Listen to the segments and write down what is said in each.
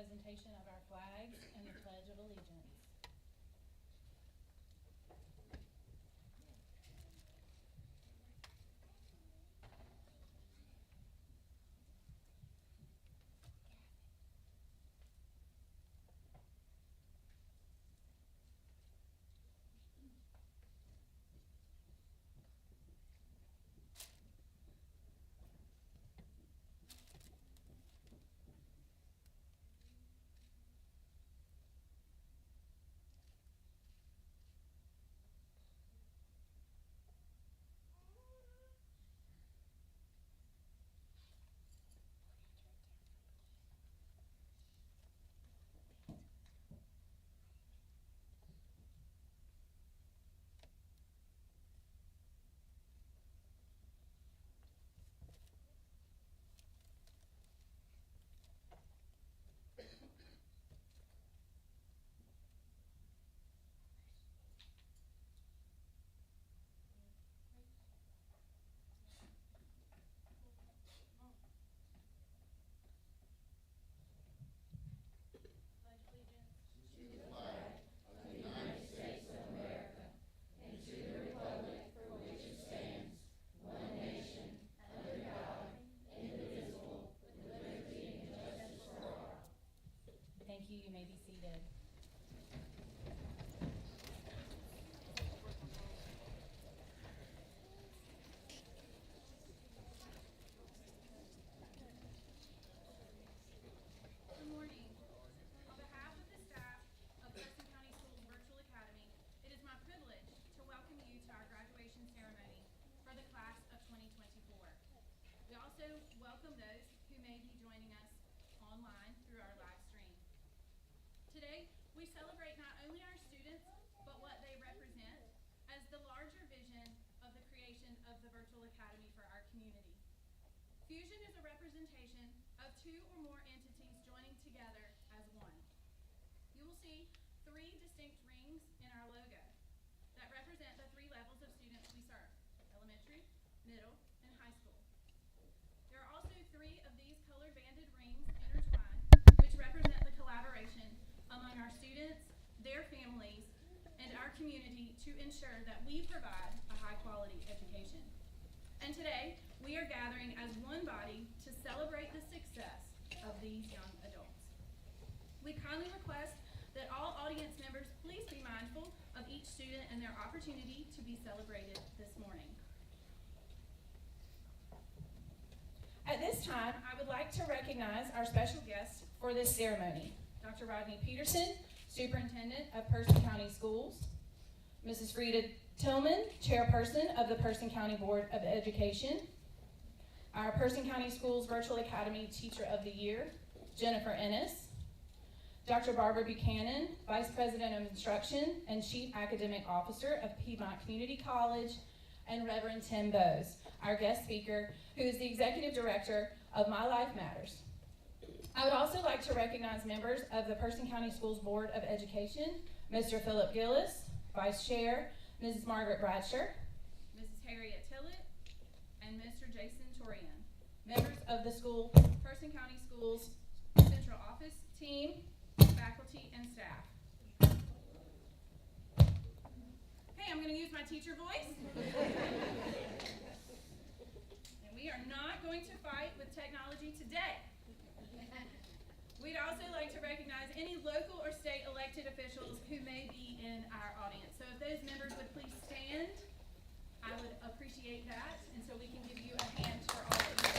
presentation of our flags and the Pledge of Allegiance. Thank you. You may be seated. Good morning. On behalf of the staff of Preston County Schools Virtual Academy, it is my privilege to welcome you to our graduation ceremony for the class of 2024. We also welcome those who may be joining us online through our live stream. Today, we celebrate not only our students, but what they represent as the larger vision of the creation of the Virtual Academy for our community. Fusion is a representation of two or more entities joining together as one. You will see three distinct rings in our logo that represent the three levels of students we serve: elementary, middle, and high school. There are also three of these colored banded rings intertwined, which represent the collaboration among our students, their families, and our community to ensure that we provide a high-quality education. And today, we are gathering as one body to celebrate the success of these young adults. We kindly request that all audience members please be mindful of each student and their opportunity to be celebrated this morning. At this time, I would like to recognize our special guest for this ceremony, Dr. Rodney Peterson, Superintendent of Person County Schools, Mrs. Frida Tillman, Chairperson of the Person County Board of Education, our Person County Schools Virtual Academy Teacher of the Year, Jennifer Ennis, Dr. Barbara Buchanan, Vice President of Instruction and Chief Academic Officer of Piedmont Community College, and Reverend Tim Bowes, our guest speaker, who is the Executive Director of My Life Matters. I would also like to recognize members of the Person County Schools Board of Education, Mr. Philip Gillis, Vice Chair, Mrs. Margaret Bradsher, Mrs. Harriet Tillett, and Mr. Jason Torian, members of the Person County Schools Central Office team, faculty, and staff. Hey, I'm going to use my teacher voice. And we are not going to fight with technology today. We'd also like to recognize any local or state elected officials who may be in our audience. So if those members would please stand, I would appreciate that. And so we can give you a hand for all of you.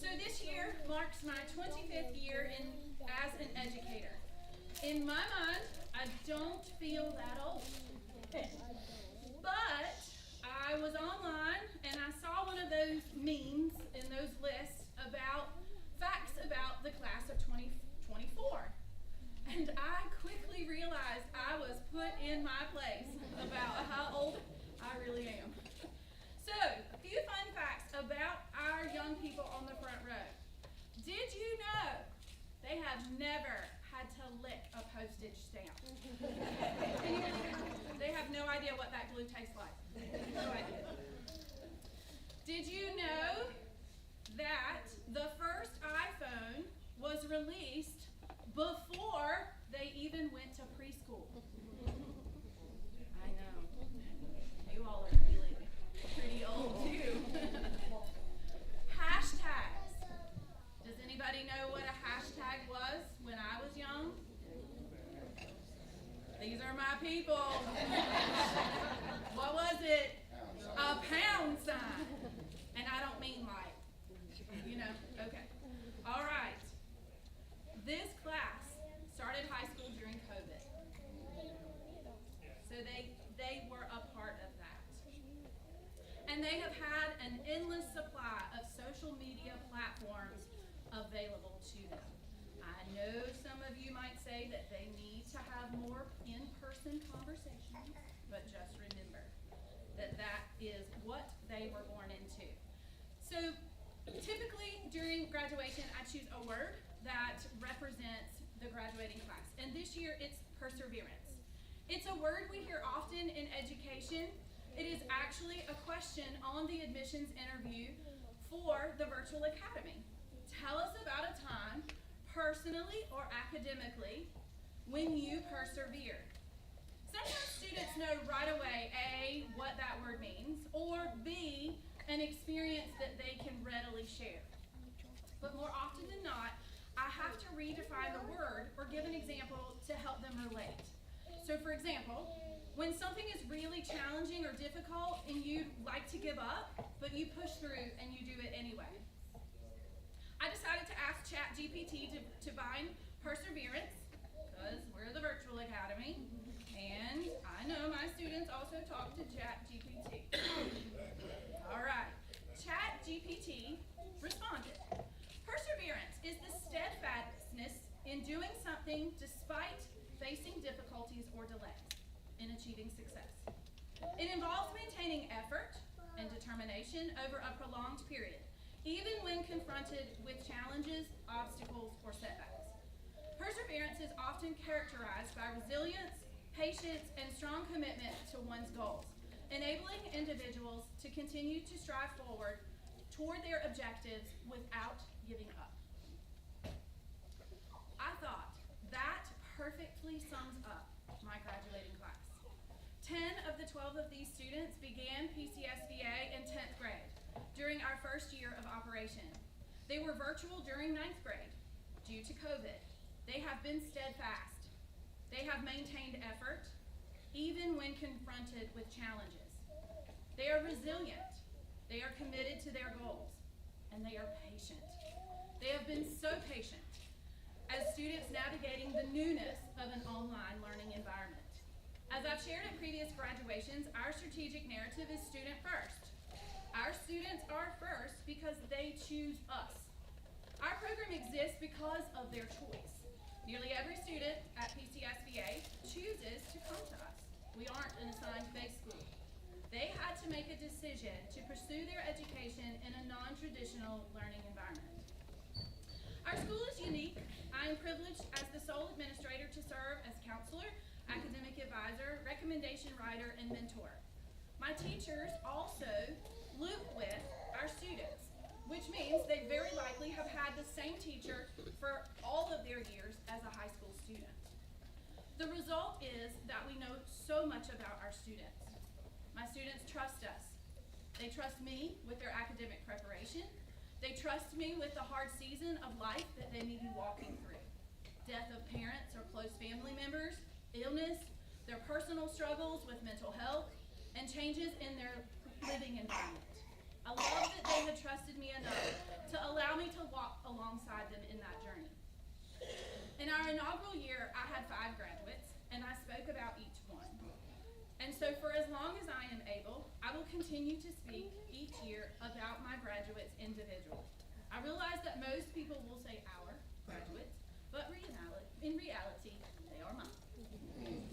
So this year marks my 25th year as an educator. In my mind, I don't feel that old. But I was online and I saw one of those memes in those lists about facts about the class of 2024. And I quickly realized I was put in my place about how old I really am. So, a few fun facts about our young people on the front row. Did you know they have never had to lick a postage stamp? They have no idea idea what that glue tastes like. No idea. Did you know that the first iPhone was released before they even went to preschool? I know. You all are feeling pretty old too. Hashtags. Does anybody know what a hashtag was when I was young? These are my people. What was it? A pound sign. And I don't mean like, okay. All right. This class started high school during COVID. So they were a part of that. And they have had an endless supply of social media platforms available to them. I know some of you might say that they need to have more in-person conversations, but just remember that that is what they were born into. So typically during graduation, I choose a word that represents the graduating class. And this year it's perseverance. It's a word we hear often in education. It is actually a question on the admissions interview for the Virtual Academy. Tell us about a time, personally or academically, when you persevered. Sometimes students know right away, A, what that word means, or B, an experience that they can readily share. But more often than not, I have to redefine the word or give an example to help them relate. So for example, when something is really challenging or difficult and you'd like to give up, but you push through and you do it anyway. I decided to ask ChatGPT to define perseverance, because we're the Virtual Academy, and I know my students also talk to ChatGPT. All right, ChatGPT responded. Perseverance is the steadfastness in doing something despite facing difficulties or delays in achieving success. It involves maintaining effort and determination over a prolonged period, even when confronted with challenges, obstacles, or setbacks. Perseverance is often characterized by resilience, patience, and strong commitment to one's goals, enabling individuals to continue to strive forward toward their objectives without giving up. I thought that perfectly sums up my graduating class. 10 of the 12 of these students began PCSVA in 10th grade during our first year of operation. They were virtual during 9th grade due to COVID. They have been steadfast. They have maintained effort, even when confronted with challenges. They are resilient. They are committed to their goals, and they are patient. They have been so patient as students navigating the newness of an online learning environment. As I've shared at previous graduations, our strategic narrative is student first. Our students are first because they choose us. Our program exists because of their choice. Nearly every student at PCSVA chooses to come to us. We aren't an assigned-based school. They had to make a decision to pursue their education in a non-traditional learning environment. Our school is unique. I am privileged as the sole administrator to serve as counselor, academic advisor, recommendation writer, and mentor. My teachers also loop with our students, which means they very likely have had the same teacher for all of their years as a high school student. The result is that we know so much about our students. My students trust us. They trust me with their academic preparation. They trust me with the hard season of life that they may be walking through. Death of parents or close family members, illness, their personal struggles with mental health, and changes in their living environment. I love that they had trusted me enough to allow me to walk alongside them in that journey. In our inaugural year, I had 5 graduates, and I spoke about each one. And so for as long as I am able, I will continue to speak each year about my graduates individually. I realize that most people will say our graduates, but in reality, they are mine.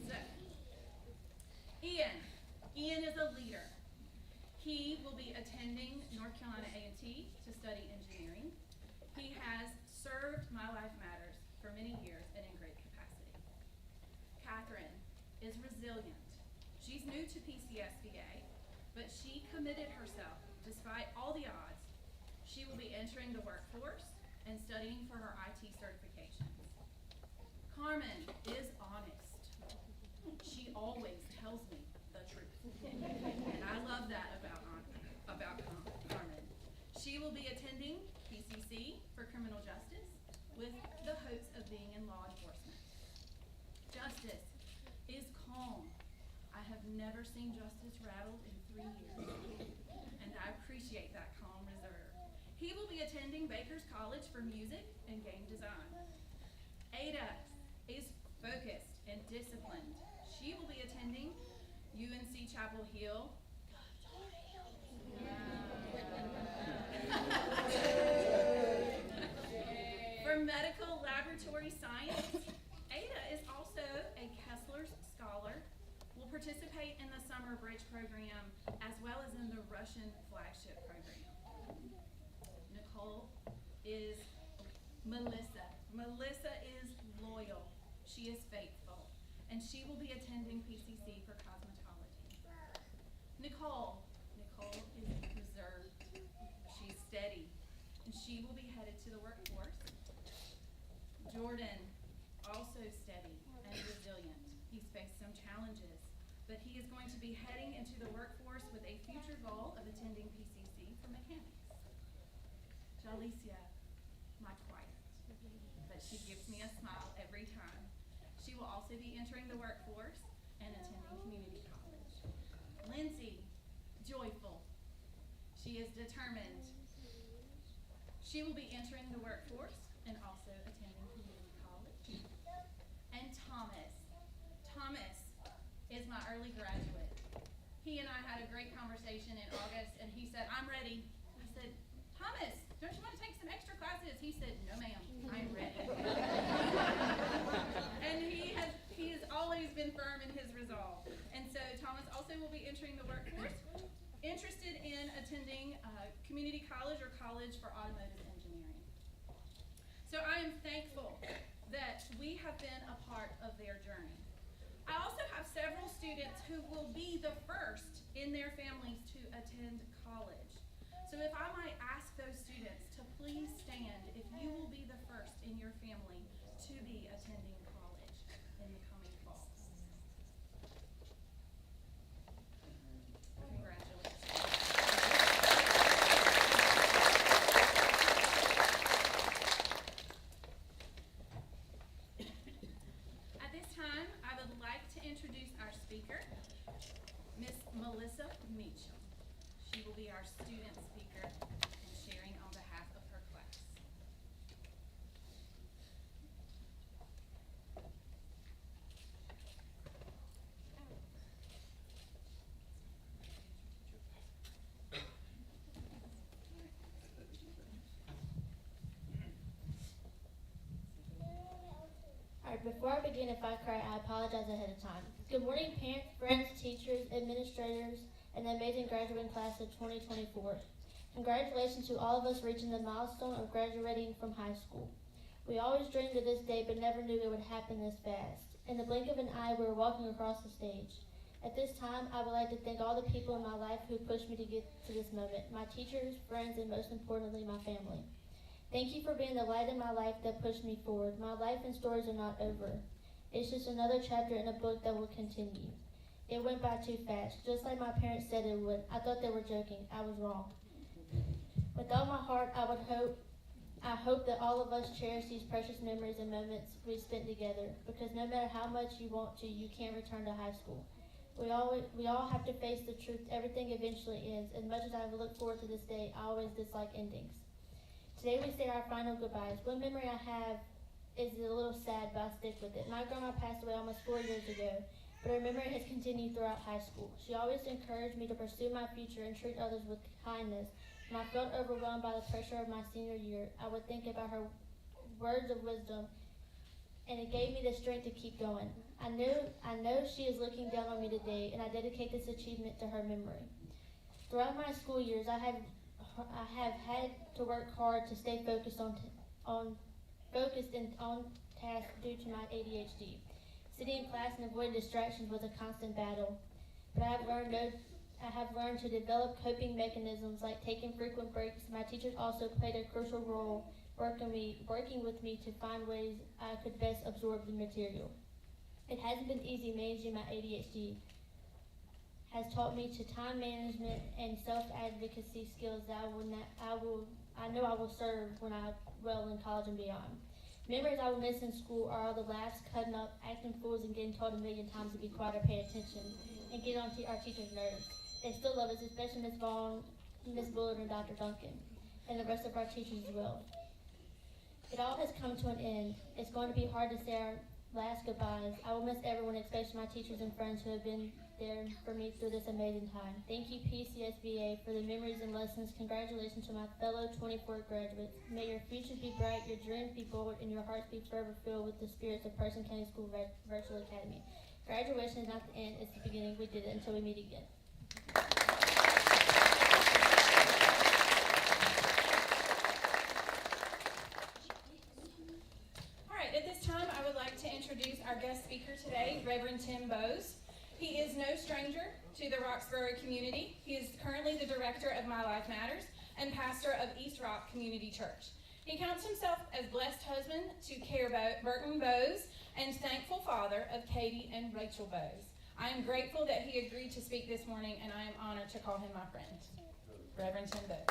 So, Ian is a leader. He will be attending North Carolina A&T to study engineering. He has served My Life Matters for many years and in great capacity. Catherine is resilient. She's new to PCSBA, but she committed herself despite all the odds. She will be entering the workforce and studying for her IT certifications. Carmen is honest. She always tells me the truth. And I love that about Carmen. She will be attending PCC for criminal justice with the hopes of being in law enforcement. Justice is calm. I have never seen Justice rattled in 3 years, and I appreciate that calm reserve. He will be attending Baker's College for music and game design. Ada is focused and disciplined. She will be attending UNC Chapel Hill. For medical laboratory science. Ada is also a Kessler's Scholar, will participate in the summer bridge program as well as in the Russian flagship program. Nicole is Melissa. Melissa is loyal. She is faithful. And she will be attending PCC for cosmetology. Nicole is reserved. She's steady. And she will be headed to the workforce. Jordan, also steady and resilient. He's faced some challenges, but he is going to be heading into the workforce with a future goal of attending PCC for mechanics. Jalicia, my quiet, but she gives me a smile every time. She will also be entering the workforce and attending community college. Lindsay, joyful. She is determined. She will be entering the workforce and also attending community college. And Thomas is my early graduate. He and I had a great conversation in August, and he said, "I'm ready." I said, "Thomas, don't you want to take some extra classes?" He said, "No, ma'am, I'm ready." And he has always been firm in his resolve. And so Thomas also will be entering the workforce, interested in attending community college or college for automotive engineering. So I am thankful that we have been a part of their journey. I also have several students who will be the first in their families to attend college. So if I might ask those students to please stand if you will be the first in your family to be attending college in the coming fall. Congratulations. At this time, I would like to introduce our speaker, Miss Melissa Meacham. She will be our student speaker and sharing on behalf of her class. Alright, before I begin, if I cry, I apologize ahead of time. Good morning, parents, friends, teachers, administrators, and the amazing graduating class of 2024. Congratulations to all of us reaching the milestone of graduating from high school. We always dreamed of this day, but never knew it would happen this fast. In the blink of an eye, we were walking across the stage. At this time, I would like to thank all the people in my life who pushed me to get to this moment, my teachers, friends, and most importantly, my family. Thank you for being the light in my life that pushed me forward. My life and stories are not over. It's just another chapter in a book that will continue. It went by too fast, just like my parents said it would. I thought they were joking. I was wrong. With all my heart, I hope that all of us cherish these precious memories and moments we spent together, because no matter how much you want to, you can't return to high school. We all have to face the truth. Everything eventually ends. As much as I look forward to this day, I always dislike endings. Today we say our final goodbyes. One memory I have is a little sad, but I stick with it. My grandma passed away almost 4 years ago, but her memory has continued throughout high school. She always encouraged me to pursue my future and treat others with kindness. When I felt overwhelmed by the pressure of my senior year, I would think about her words of wisdom, and it gave me the strength to keep going. I know she is looking down on me today, and I dedicate this achievement to her memory. Throughout my school years, I have had to work hard to stay focused and on task due to my ADHD. Sitting in class and avoiding distractions was a constant battle. but I have learned to develop coping mechanisms like taking frequent breaks. My teachers also played a crucial role working with me to find ways I could best absorb the material. It hasn't been easy managing my ADHD. Has taught me to time management and self-advocacy skills that I know I will serve when I well in college and beyond. Memories I will miss in school are all the laughs, cutting up, acting fools, and getting told a million times to be quiet or pay attention, and get on our teachers' nerves. They still love us, especially Miss Vaughn, Miss Bullard, and Dr. Duncan, and the rest of our teachers as well. It all has come to an end. It's going to be hard to say our last goodbyes. I will miss everyone, especially my teachers and friends who have been there for me through this amazing time. Thank you, PCSBA, for the memories and lessons. Congratulations to my fellow 24 graduates. May your futures be bright, your dreams be bold, and your hearts be forever filled with the spirits of Person County School Virtual Academy. Graduation is not the end, it's the beginning. We did it until we meet again. All right, at this time, I would like to introduce our guest speaker today, Reverend Tim Bowes. He is no stranger to the Roxborough community. He is currently the director of My Life Matters and pastor of East Rock Community Church. He counts himself as blessed husband to Care Burton Bowes and thankful father of Katie and Rachel Bowes. I am grateful that he agreed to speak this morning, and I am honored to call him my friend. Reverend Tim Bowes.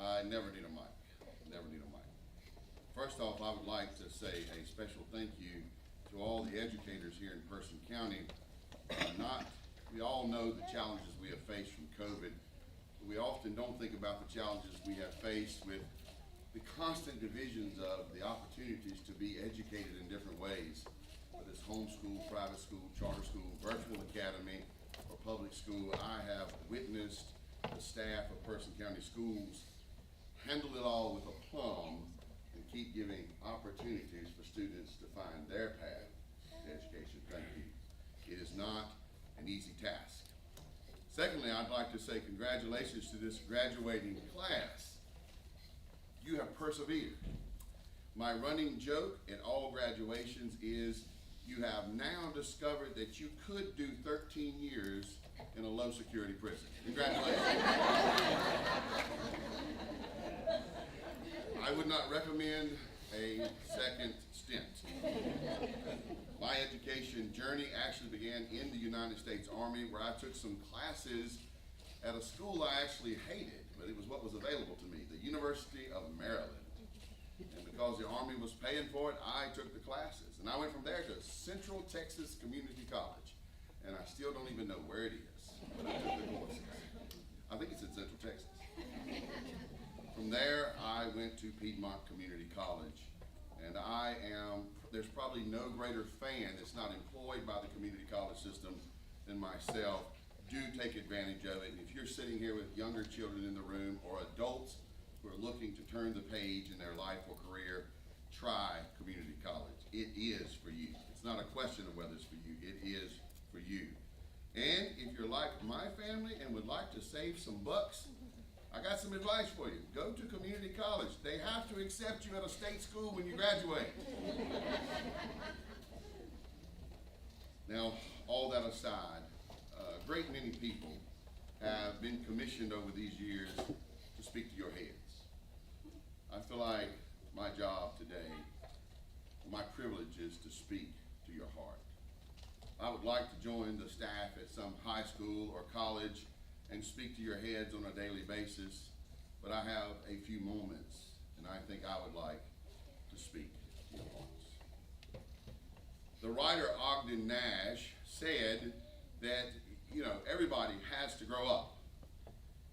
I never need a mic. First off, I would like to say a special thank you to all the educators here in Person County. We all know the challenges we have faced from COVID, but we often don't think about the challenges we have faced with the constant divisions of the opportunities to be educated in different ways, whether it's homeschool, private school, charter school, virtual academy, or public school. I have witnessed the staff of Person County Schools handle it all with aplomb and keep giving opportunities for students to find their path to education. Thank you. It is not an easy task. Secondly, I'd like to say congratulations to this graduating class. You have persevered. My running joke at all graduations is you have now discovered that you could do 13 years in a low security prison. Congratulations. I would not recommend a second stint. My education journey actually began in the United States Army, where I took some classes at a school I actually hated, but it was what was available to me, the University of Maryland. And because the Army was paying for it, I took the classes. And I went from there to Central Texas Community College. And I still don't even know where it is, but I took the courses. I think it's in Central Texas. From there, I went to Piedmont Community College, and there's probably no greater fan that's not employed by the community college system than myself. Do take advantage of it. And if you're sitting here with younger children in the room or adults who are looking to turn the page in their life or career, try community college. It is for you. It's not a question of whether it's for you. It is for you. And if you're like my family and would like to save some bucks, I got some advice for you. Go to community college. They have to accept you at a state school when you graduate. Now, all that aside, a great many people have been commissioned over these years to speak to your heads. I feel like my job today, my privilege is to speak to your heart. I would like to join the staff at some high school or college and speak to your heads on a daily basis, but I have a few moments, and I think I would like to speak to your hearts. The writer Ogden Nash said that, everybody has to grow up.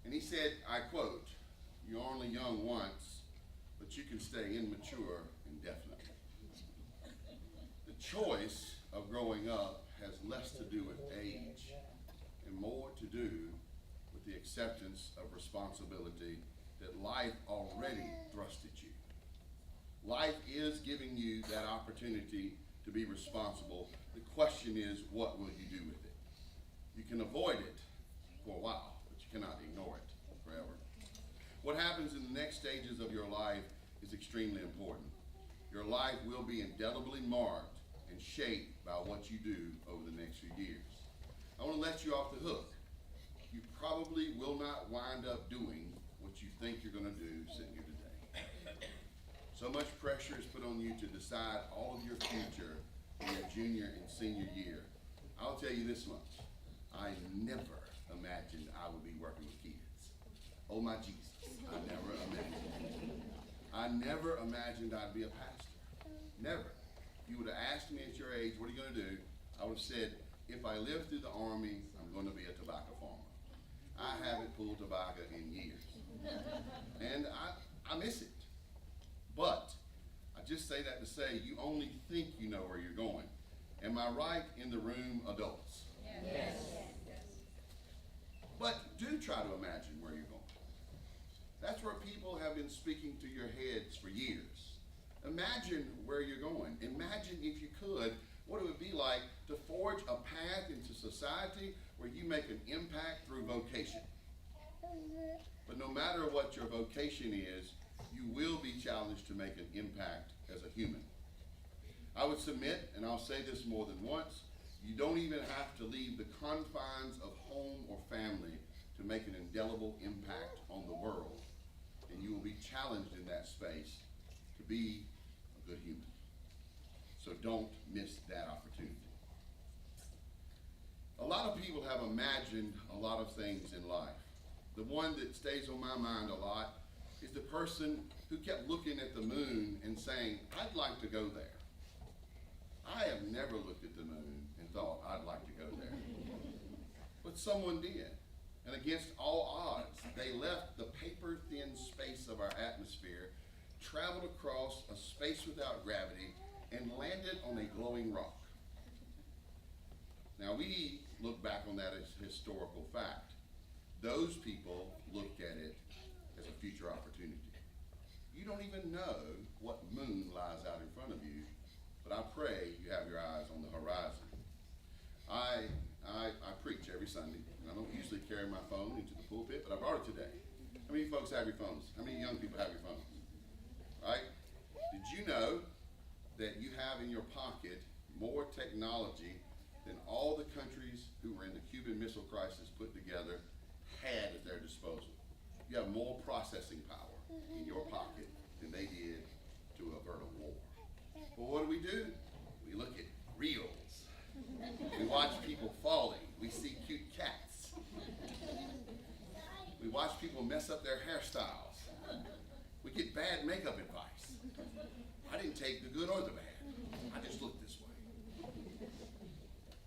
And he said, I quote, "You're only young once, but you can stay immature indefinitely." The choice of growing up has less to do with age and more to do with the acceptance of responsibility that life already thrust at you. Life is giving you that opportunity to be responsible. The question is, what will you do with it? You can avoid it for a while, but you you cannot ignore it forever. What happens in the next stages of your life is extremely important. Your life will be indelibly marked and shaped by what you do over the next few years. I want to let you off the hook. You probably will not wind up doing what you think you're going to do sitting here today. So much pressure is put on you to decide all of your future in your junior and senior year. I'll tell you this much. I never imagined I would be working with kids. Oh my Jesus, I never imagined. I never imagined I'd be a pastor. Never. If you would have asked me at your age, what are you going to do? I would have said, if I live through the Army, I'm going to be a tobacco farmer. I haven't pulled tobacco in years. And I miss it. But I just say that to say you only think you know where you're going. Am I right in the room, adults? Yes. But do try to imagine where you're going. That's where people have been speaking to your heads for years. Imagine where you're going. Imagine, if you could, what it would be like to forge a path into society where you make an impact through vocation. But no matter what your vocation is, you will be challenged to make an impact as a human. I would submit, and I'll say this more than once, you don't even have to leave the confines of home or family to make an indelible impact on the world. And you will be challenged in that space to be a good human. So don't miss that opportunity. A lot of people have imagined a lot of things in life. The one that stays on my mind a lot is the person who kept looking at the moon and saying, I'd like to go there. I have never looked at the moon and thought, I'd like to go there. But someone did. And against all odds, they left the paper-thin space of our atmosphere, traveled across a space without gravity, and landed on a glowing rock. Now, we look back on that as historical fact. Those people looked at it as a future opportunity. You don't even know what moon lies out in front of you, but I pray you have your eyes on the horizon. I preach every Sunday, and I don't usually carry my phone into the pulpit, but I brought it today. How many folks have your phones? How many young people have your phones? Right? Did you know that you have in your pocket more technology than all the countries who were in the Cuban Missile Crisis put together had at their disposal? You have more processing power in your pocket than they did to avert a war. Well, what do? We look at reels. We watch people falling. We see cute cats. We watch people mess up their hairstyles. We get bad makeup advice. I didn't take the good or the bad. I just looked this way.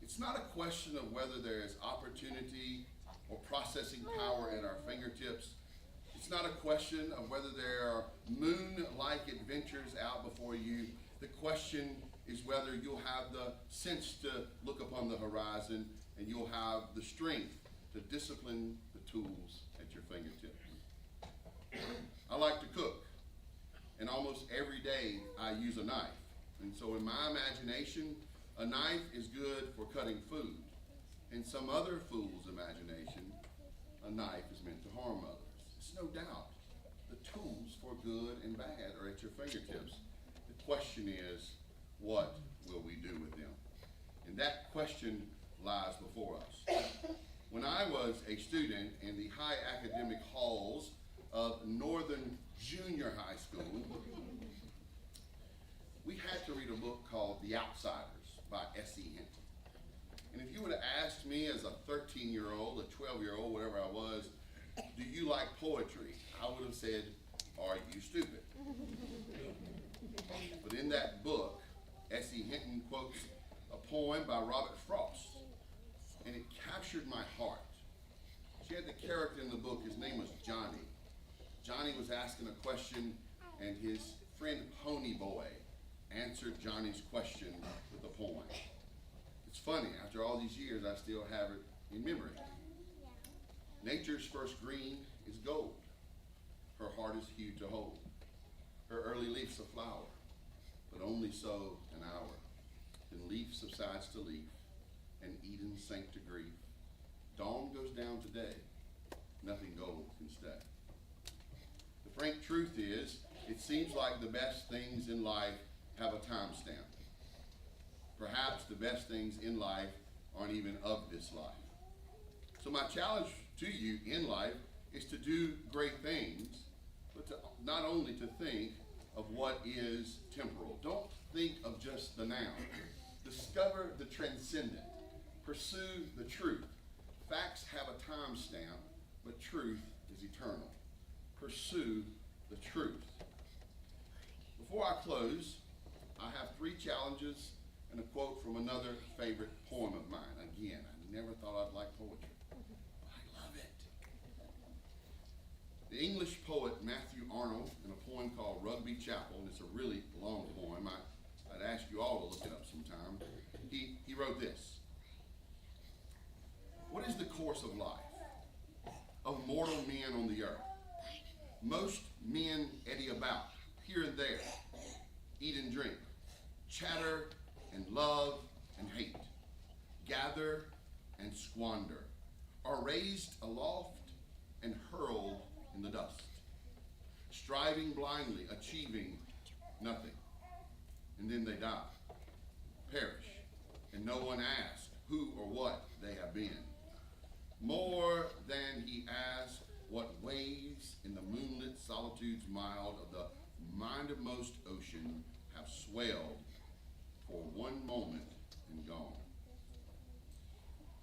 It's not a question of whether there is opportunity or processing power at our fingertips. It's not a question of whether there are moon-like adventures out before you. The question is whether you'll have the sense to look upon the horizon and you'll have the strength to discipline the tools at your fingertips. I like to cook, and almost every day I use a knife. And so in my imagination, a knife is good for cutting food. In some other fool's imagination, a knife is meant to harm others. It's no doubt. The tools for good and bad are at your fingertips. The question is, what will we do with them? And that question lies before us. When I was a student in the high academic halls of Northern Junior High School, we had to read a book called The Outsiders by S.E. Hinton. And if you would have asked me as a 13-year-old, a 12-year-old, whatever I was, do you like poetry? I would have said, are you stupid? But in that book, S.E. Hinton quotes a poem by Robert Frost, and it captured my heart. She had the character in the book, his name was Johnny. Johnny was asking a question, and his friend Pony Boy answered Johnny's question with a poem. It's funny, after all these years, I still have it in memory. Nature's first green is gold. Her heart is hued to hold. Her early leaf's a flower, but only so an hour. Then leaf subsides to leaf, and Eden sank to grief. Dawn goes down today, nothing gold can stay. The frank truth is, it seems like the best things in life have a timestamp. Perhaps the best things in life aren't even of this life. So my challenge to you in life is to do great things, but to not only to think of what is temporal. Don't think of just the now. Discover the transcendent. Pursue the truth. Facts have a timestamp, but truth is eternal. Pursue the truth. Before I close, I have 3 challenges and a quote from another favorite poem of mine. Again, I never thought I'd like poetry. I love it. The English poet Matthew Arnold, in a poem called Rugby Chapel, and it's a really long poem. I'd ask you all to look it up sometime. He wrote this. What is the course of life of mortal men on the earth? Most men eddy about, here and there, eat and drink, chatter and love and hate, gather and squander, are raised aloft and hurled in the dust, striving blindly, achieving nothing. And then they die, perish, and no one asks who or what they have been. More than he asks what waves in the moonlit solitudes mild of the mind-most ocean have swelled for one moment and gone.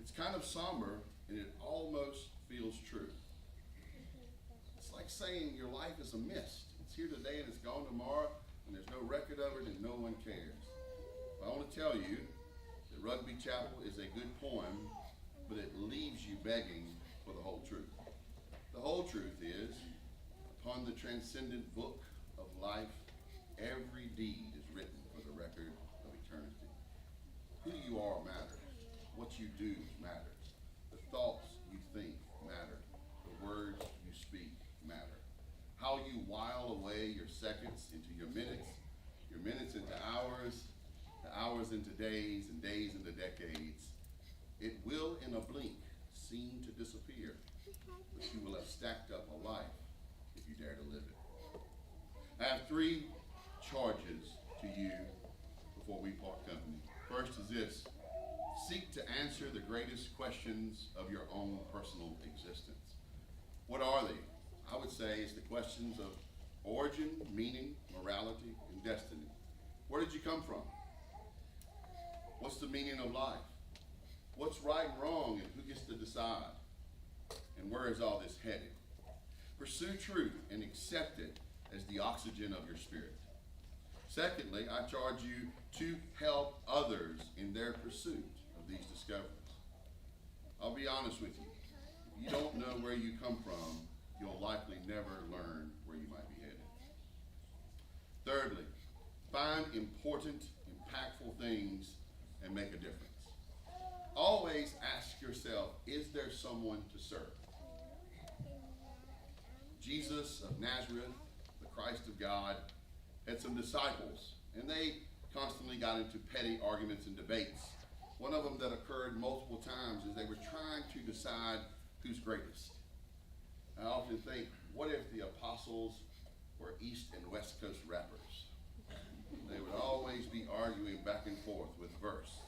It's kind of somber, and it almost feels true. It's like saying your life is a mist. It's here today and it's gone tomorrow, and there's no record of it and no one cares. I want to tell you that Rugby Chapel is a good poem, but it leaves you begging for the whole truth. The whole truth is, upon the transcendent book of life, every deed is written for the record of eternity. Who you are matters. What you do matters. The thoughts you think matter. The words you speak matter. How you while away your seconds into your minutes into hours, the hours into days, and days into decades. It will, in a blink, seem to disappear, but you will have stacked up a life if you dare to live it. I have 3 charges to you before we part company. First is this: seek to answer the greatest questions of your own personal existence. What are they? I would say it's the questions of origin, meaning, morality, and destiny. Where did you come from? What's the meaning of life? What's right and wrong, and who gets to decide? And where is all this headed? Pursue truth and accept it as the oxygen of your spirit. Secondly, I charge you to help others in their pursuit of these discoveries. I'll be honest with you. If you don't know where you come from, you'll likely never learn where you might be headed. Thirdly, find important, impactful things and make a difference. Always ask yourself, is there someone to serve? Jesus of Nazareth, the Christ of God, had some disciples, and they constantly got into petty arguments and debates. One of them that occurred multiple times is they were trying to decide who's greatest. I often think, what if the apostles were East and West Coast rappers? They would always be arguing back and forth with verse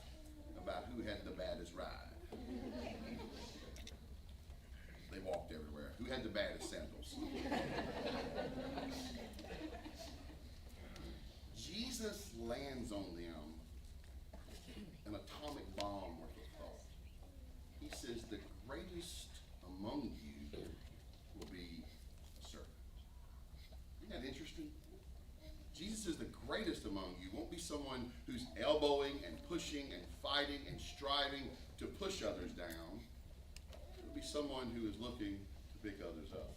about who had the baddest ride. They walked everywhere. Who had the baddest sandals? Jesus lands on them an atomic bomb worth of thought. He says, the greatest among you will be a servant. Isn't that interesting? Jesus is the greatest among you. Won't be someone who's elbowing and pushing and fighting and striving to push others down. It'll be someone who is looking to pick others up.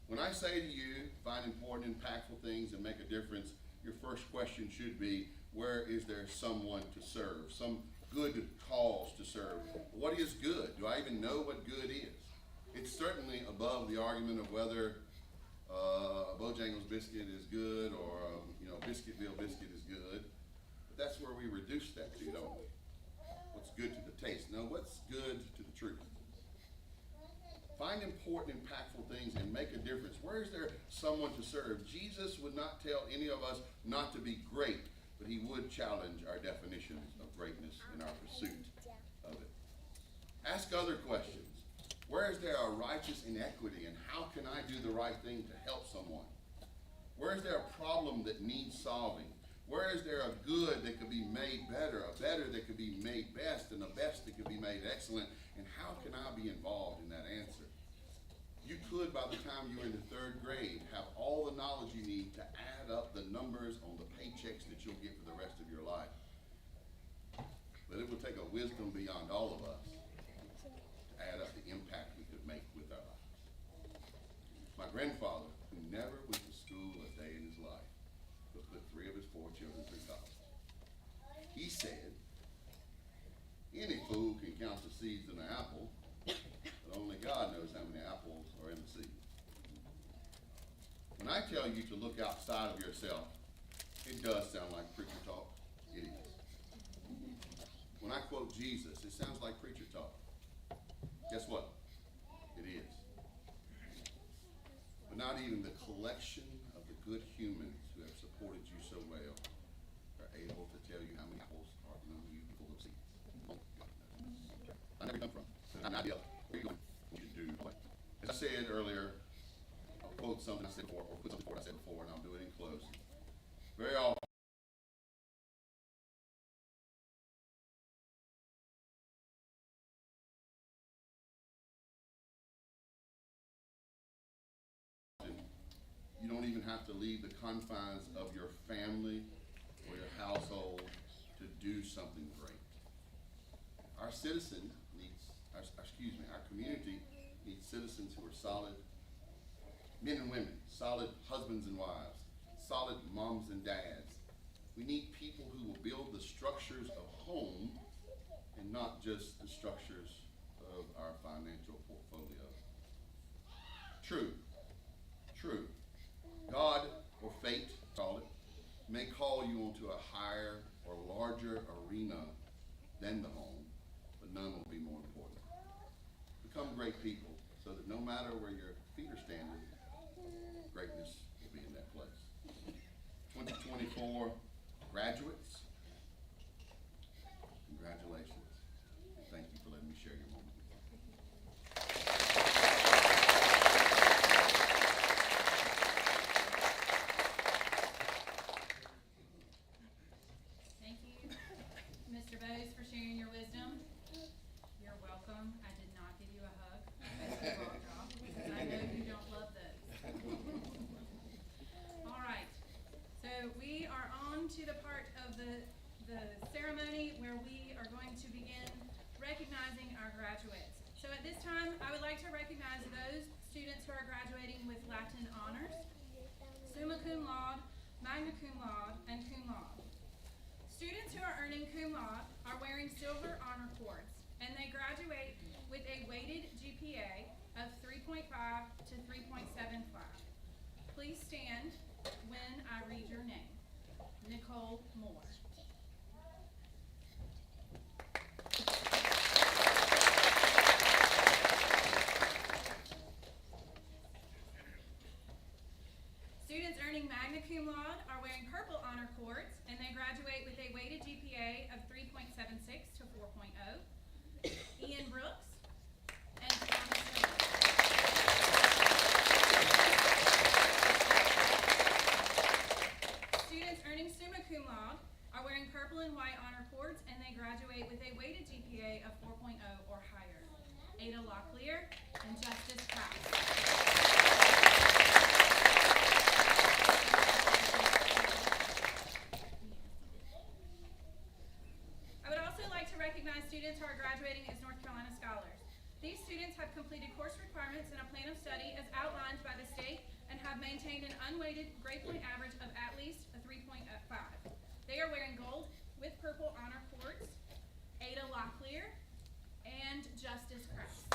When I say to you, find important, impactful things and make a difference, your first question should be, where is there someone to serve? Some good cause to serve. What is good? Do I even know what good is? It's certainly above the argument of whether a Bojangles biscuit is good or Biscuitville biscuit is good. But that's where we reduce that to, don't we? What's good to the taste? No, what's good to the truth? Find important, impactful things and make a difference. Where is there someone to serve? Jesus would not tell any of us not to be great, but he would challenge our definitions of greatness in our pursuit of it. Ask other questions. Where is there a righteous inequity, and how can I do the right thing to help someone? Where is there a problem that needs solving? Where is there a good that could be made better, a better that could be made best, and a best that could be made excellent? And how can I be involved in that answer? You could, by the time you're in the 3rd grade, have all the knowledge you need to add up the numbers on the paychecks that you'll get for the rest of your life. But it would take a wisdom beyond all of us to add up the impact we could make with our lives. My grandfather, who never went to school a day in his life, but put 3 of his 4 children through college, he said, any fool can count the seeds in an apple, but only God knows how many apples are in the seed. When I tell you to look outside of yourself, it does sound like preacher talk. It is. When I quote Jesus, it sounds like preacher talk. Guess what? It is. But not even the collection of the good humans who have supported you so well are able to tell you how many apples are in you full of seeds. I never come from. I have an idea where you're going. What you do. As I said earlier, I'll quote something I said before, or put something forward I said before, and I'll do it in close. Very often, you don't even have to leave the confines of your family or your household to do something great. Our citizen needs, our community needs citizens who are solid men and women, solid husbands and wives, solid moms and dads. We need people who will build the structures of home and not just the structures of our financial portfolio. True. God, or fate, call it, may call you onto a higher or larger arena than the home, but none will be more important. Become great people so that no matter where your feet are standing, greatness will be in that place. 2024 graduates, congratulations. And thank you for letting me share your moment with you. Thank you, Mr. Bose, for sharing your wisdom. You're welcome. I did not give you a hug as you walked off, because I know you don't love those. All right, so we are on to the part of the ceremony where we are going to begin recognizing our graduates. So at this time, I would like to recognize those students who are graduating with Latin honors, summa cum laude, magna cum laude, and cum laude. Students who are earning cum laude are wearing silver honor cords, and they graduate with a weighted GPA of 3.5 to 3.75. Please stand when I read your name. Nicole Moore. Students earning magna cum laude are wearing purple honor cords, and they graduate with a weighted GPA of 3.76 to 4.0. Ian Brooks and Thomas Miller. Students earning summa cum laude are wearing purple and white honor cords, and they graduate with a weighted GPA of 4.0 or higher. Ada Locklear and Justice Krause. Students who are graduating as North Carolina Scholars. These students have completed course requirements and a plan of study as outlined by the state and have maintained an unweighted grade point average of at least a 3.5. They are wearing gold with purple honor cords, Ada Locklear and Justice Krause.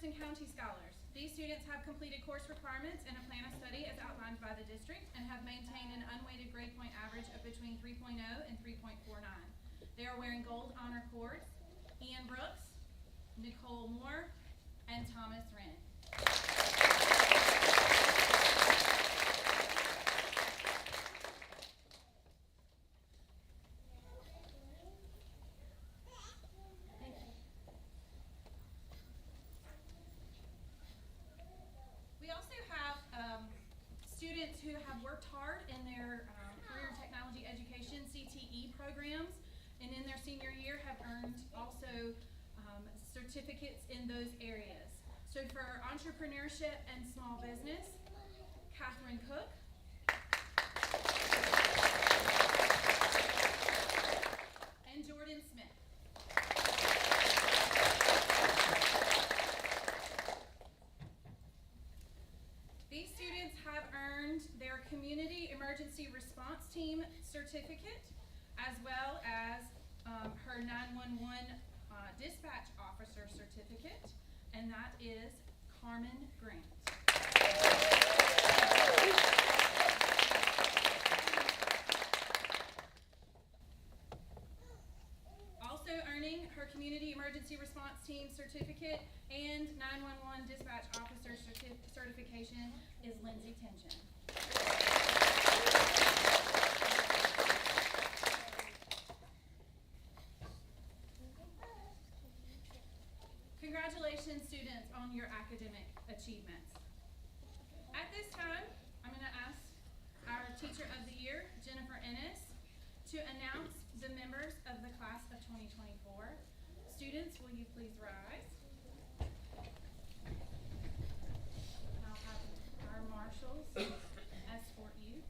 Jefferson County Scholars. These students have completed course requirements and a plan of study as outlined by the district and have maintained an unweighted grade point average of between 3.0 and 3.49. They are wearing gold honor cords. Ian Brooks, Nicole Moore, and Thomas Wren. We also have students who have worked hard in their career and technology education CTE programs, and in their senior year have earned also certificates in those areas. So for entrepreneurship and small business, Catherine Cook, and Jordan Smith. These students have earned their Community Emergency Response Team certificate, as well as her 911 Dispatch Officer certificate, and that is Carmen Grant. Also earning her Community Emergency Response Team certificate and 911 Dispatch Officer certification is Lindsay Tension. Congratulations, students, on your academic achievements. At this time, I'm going to ask our Teacher of the Year, Jennifer Ennis, to announce the members of the class of 2024. Students, will you please rise? And I'll have our marshals escort you.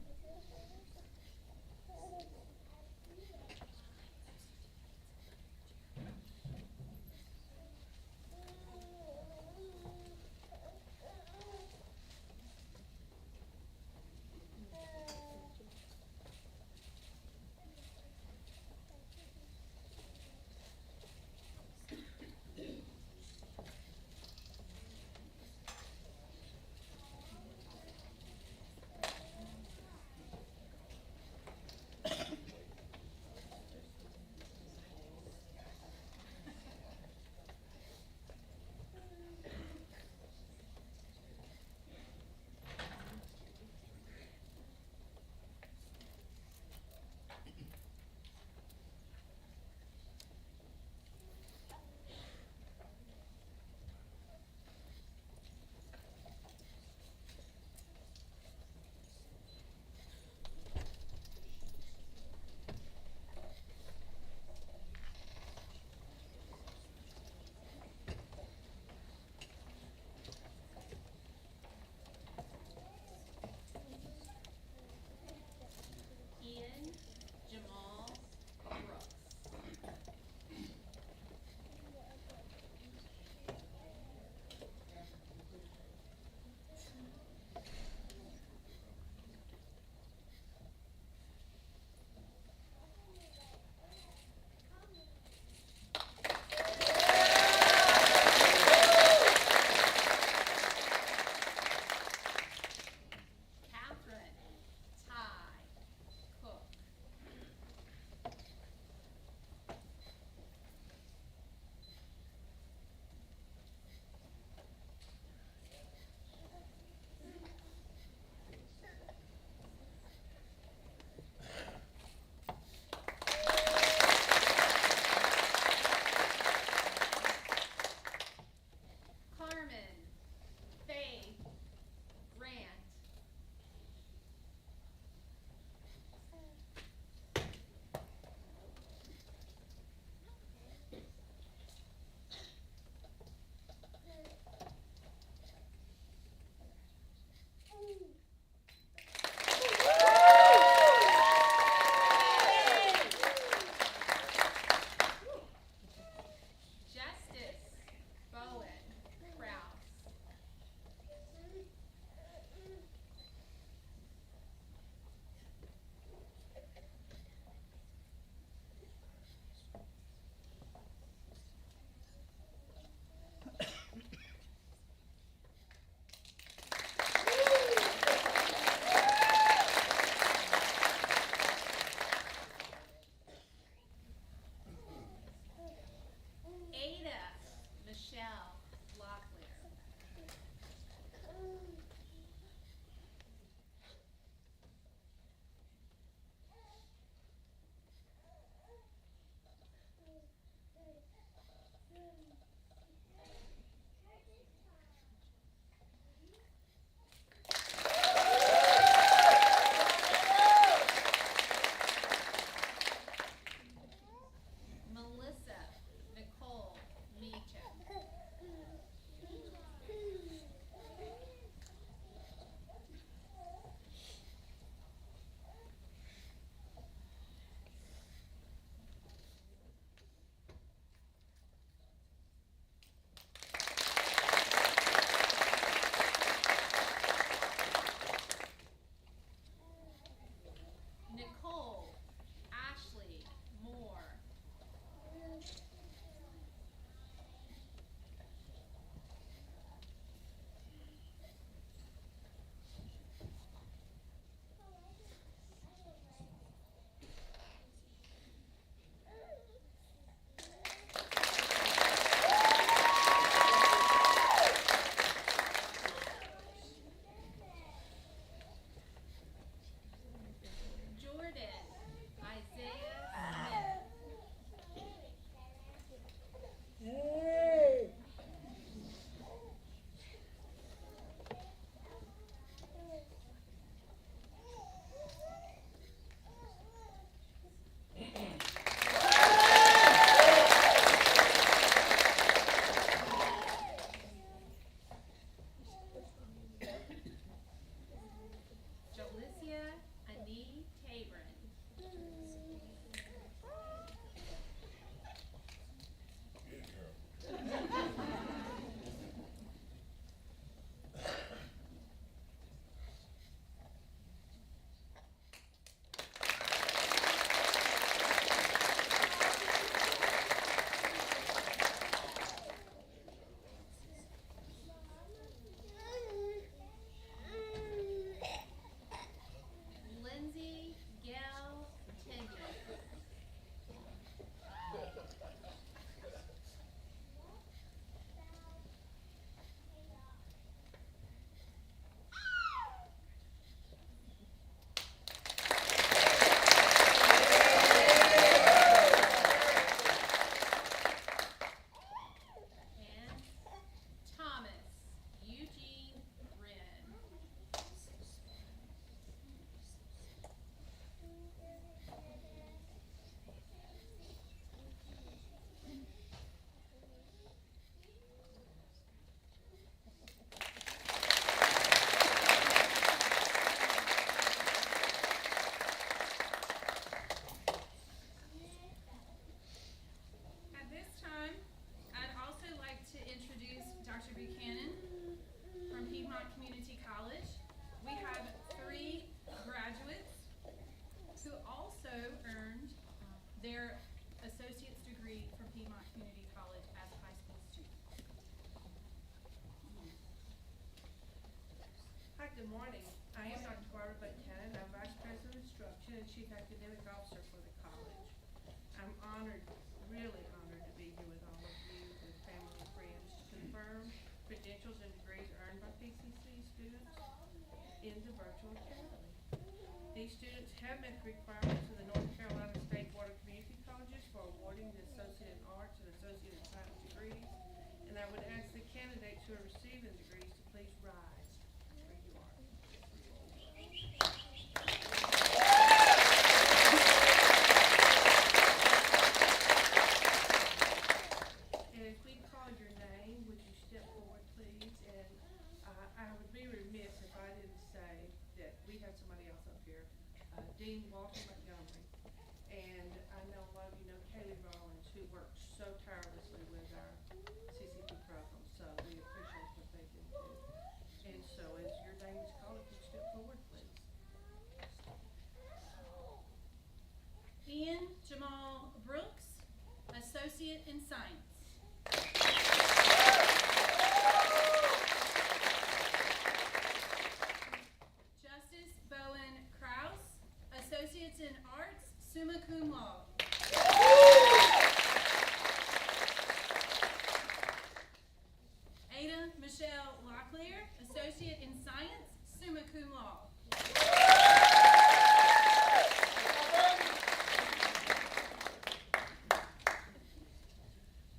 their associate's degree from Piedmont Community College as a high school student. Hi, good morning. I am Dr. Barbara Buchanan. I'm Vice President of Instruction and Chief Academic Officer for the college. I'm honored, really honored to be here with all of you, with family and friends, to confirm credentials and degrees earned by PCC students in the virtual academy. These students have met the requirements of the North Carolina State Board of Community Colleges for awarding the Associate in Arts and Associate in Science degrees, and I would ask the candidates who are receiving the degrees to please rise where you are. And if we call your name, would you step forward, please? And I would be remiss if I didn't say that we have somebody else up here, Dean Walter Montgomery. And I know a lot of you know Kaylee Rollins, who works so tirelessly with our CCP program. So we appreciate what they do too. And so as your name is called, if you step forward, please. Ian Jamal Brooks, Associate in Science. Justice Bowen Kraus, Associates in Arts, summa cum laude. Ada Michelle Locklear, Associate in Science, summa cum laude.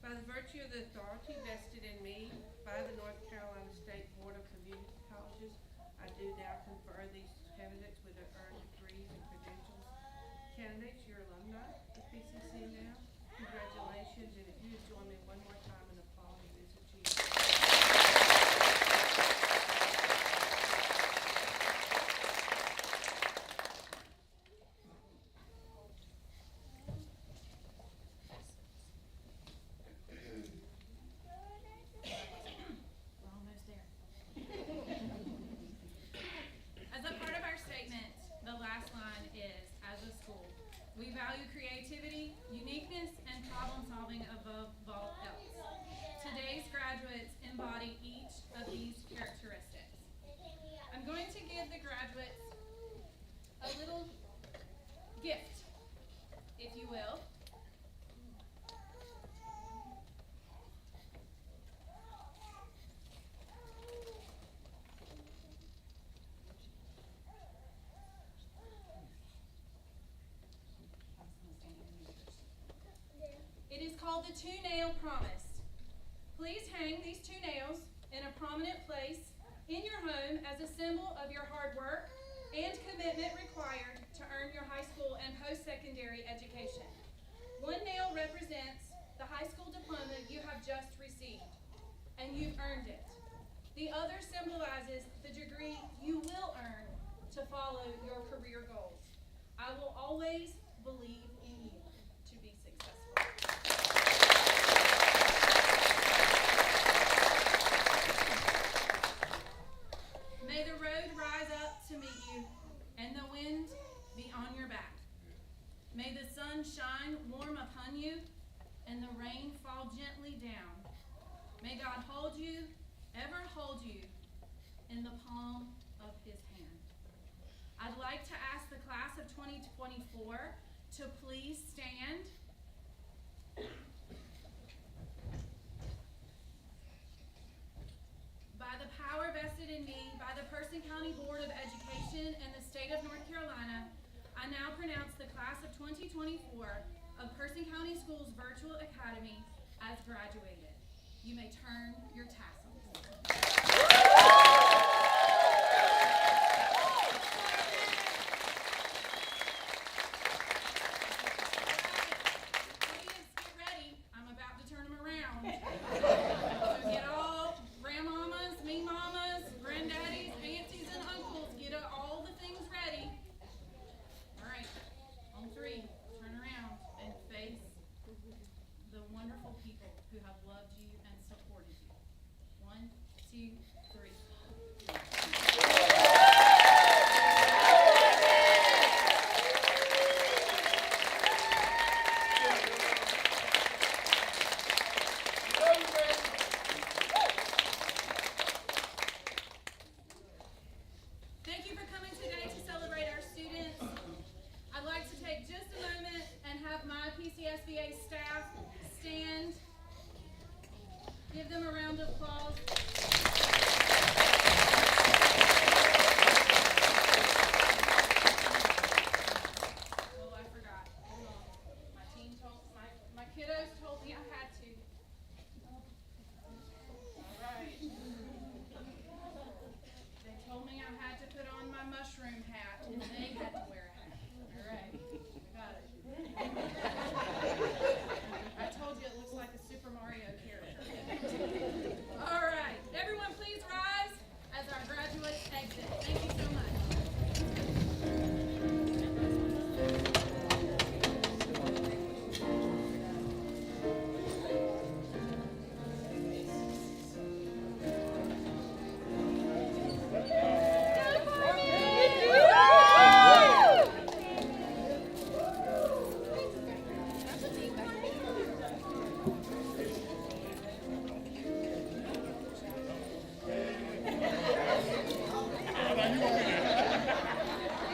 By the virtue of the authority vested in me by the North Carolina State Board of Community Colleges, I do now confer these candidates with their earned degrees and credentials. Candidates, you're alumni of PCC now. Congratulations, and if you would join me one more time in applauding this achievement. We're almost there. As a part of our statement, the last line is, as a school, we value creativity, uniqueness, and problem solving above all else. Today's graduates embody each of these characteristics. I'm going to give the graduates a little gift, if you will. It is called the 2-Nail Promise. Please hang these 2 nails in a prominent place in your home as a symbol of your hard work and commitment required to earn your high school and post-secondary education. 1 nail represents the high school diploma you have just received, and you've earned it. The other symbolizes the degree you will earn to follow your career goals. I will always believe in you to be successful. May the road rise up to meet you, and the wind be on your back. May the sun shine warm upon you, and the rain fall gently down. May God hold you, ever hold you, in the palm of his hand. I'd like to ask the class of 2024 to please stand. By the power vested in me by the Person County Board of Education and the state of North Carolina, I now pronounce the class of 2024 of Person County Schools Virtual Academy as graduated. You may turn your tassels. Kids, get ready. I'm about to turn them around. So get all grandmamas, me mamas, granddaddies, aunties, and uncles, get all the things ready. All right, on 3, turn around and face the wonderful people who have loved you and supported you. 1, 2, 3. mushroom house.